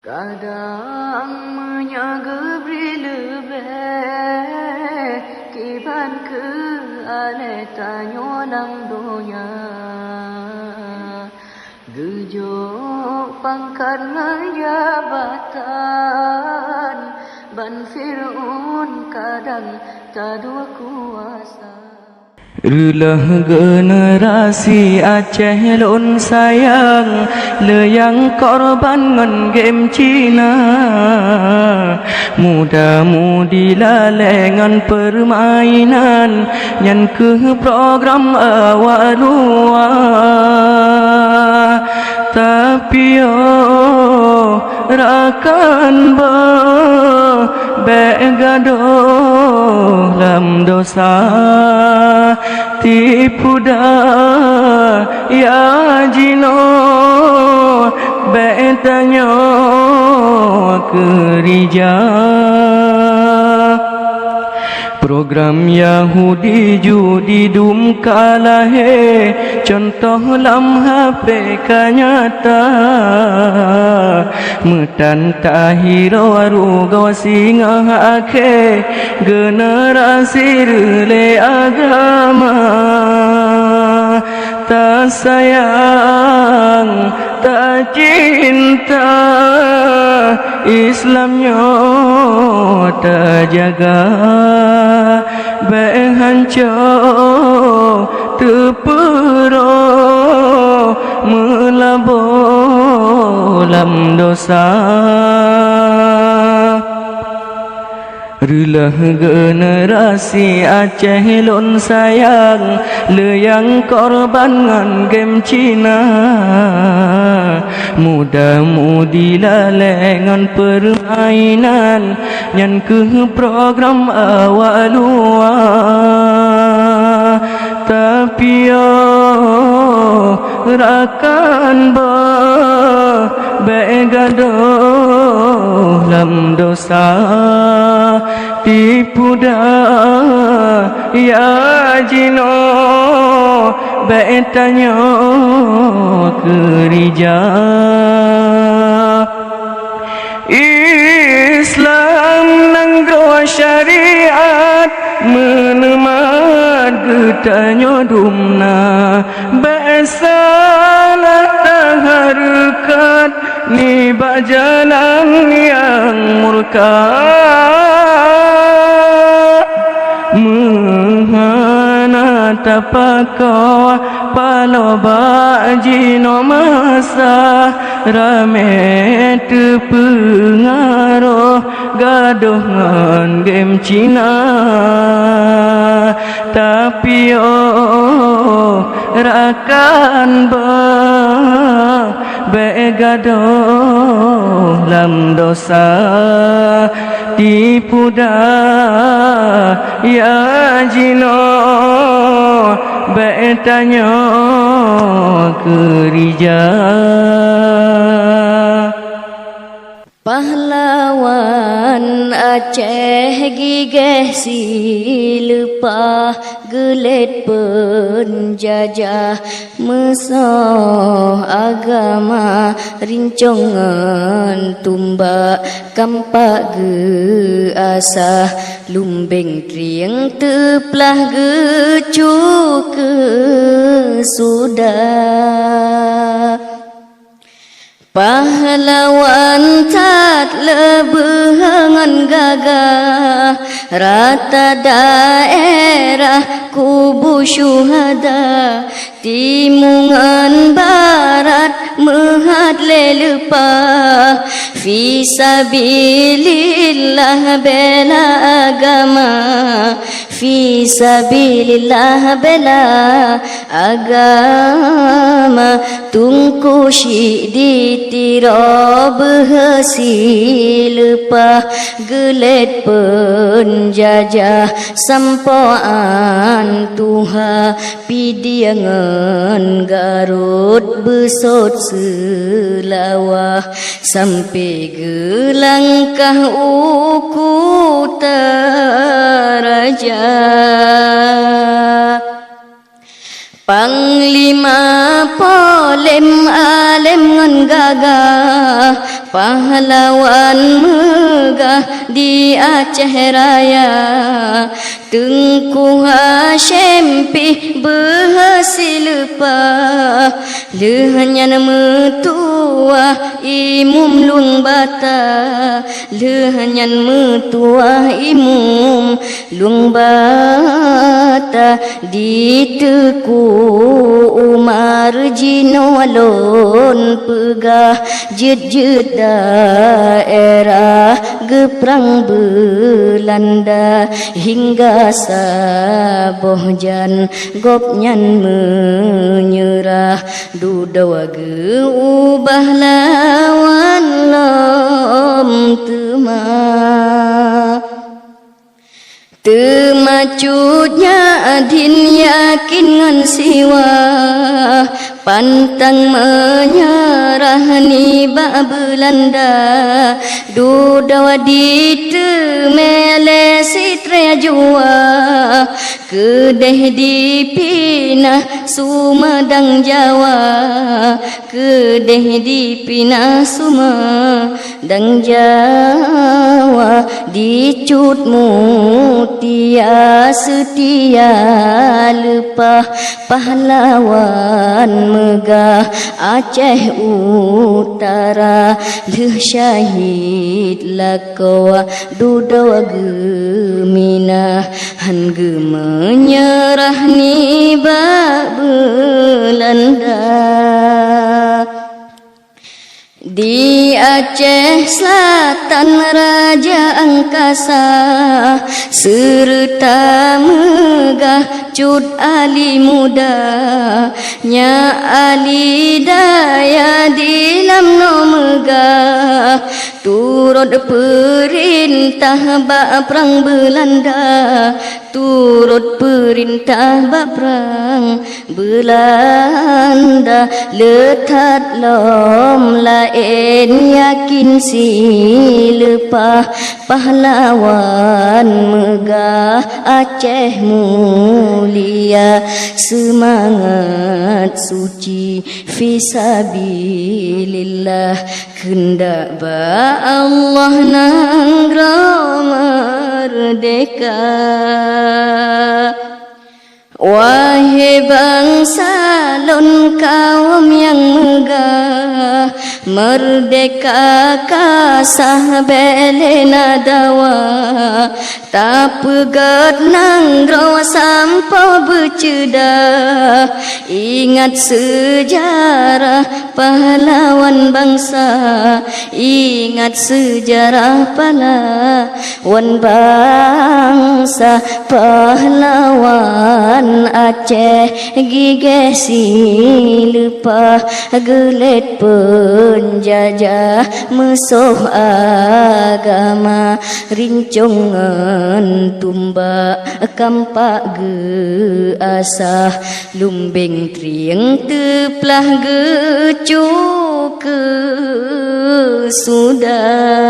Kadang menyageri lebih kiban ke ale tanyo lang donya gejok pangkat jabatan ban Fir'aun kadang tak dua kuasa. Rulah generasi Aceh lon sayang leyang korban ngon game Cina muda-mudi lalengan permainan nyan ke program awal luar tapi rakan begadoh lam dosa tipu daya jino betanyo kerja program Yahudi judi dum kalahe contoh lam HP kanyata metan tahiro aruga singa ake generasi rele agama tak sayang tak cinta Islamnya tak jaga behancur tepero melabolam dosa. Rulah generasi Aceh lon sayang leyang korban ngan game Cina muda-mudi lalengan permainan nyan ke program awal luar tapi rakan begadoh lam dosa tipu daya jino betanyo kerja Islam nanggro syariat menemat getanyo dumna besalah harkat ni bajalan yang murka menghana tapako paloba jino masa rame pengaruh gaduh ngan game Cina tapi rakan begadoh lam dosa tipu daya jino betanyo kerja. Pahlawan Aceh gigih silpa gelet penjajah mesoh agama rincongan tumbak kampak ge asah lumbeng trieng teplah gecu ke sudah. Pahlawan tat lebengan gagah rata daerah kubu syuhada timungan barat mehad lelepah fisabilillah bela agama fisabilillah bela agama tungku syik ditirab hasil pah gelet penjajah sampoan tuha pidiangan Garut besot selawah sampai gelangkah uku teraja Panglima polem alem ngan gagah pahlawan megah di Aceh Raya. Tengku Hashim pi berhasil lepah lehanyan metua imum lung bata, lehanyan metua imum lung bata. Di Teku Umar jinolon pegah jet-jet daerah geprang Belanda hingga saboh jan gopnyan menyerah dudawa ge ubah lawan lom temacutnya adin yakin ngan siwa pantang menyerah ni ba Belanda dudawa ditemele sitrea jua kedeh dipinah Sumedang Jawa, kedeh dipinah Sumedang Jawa. Dicut mutia setia lepah pahlawan megah Aceh Utara leh syahid lakowa dudawa gemina han menyerah ni ba Belanda. Di Aceh Selatan Raja Angkasa serta megah Cut Ali muda nya Ali daya di lamno megah turut perintah ba perang Belanda, turut perintah ba perang Belanda. Letat lom lain yakin silepah pahlawan megah Aceh mulia. Semangat suci fisabilillah kendak ba Allah nanggro merdeka. Wahai bangsa lon kaum yang megah, merdeka kasah belena dawa. Tak pegat nanggro sampo bercedah, ingat sejarah pahlawan bangsa, ingat sejarah pahlawan bangsa. Pahlawan Aceh gigeh silepah gelet penjajah musuh agama rincongan tumbak kampak ge asah lumbeng trieng teplah gecu ke sudah.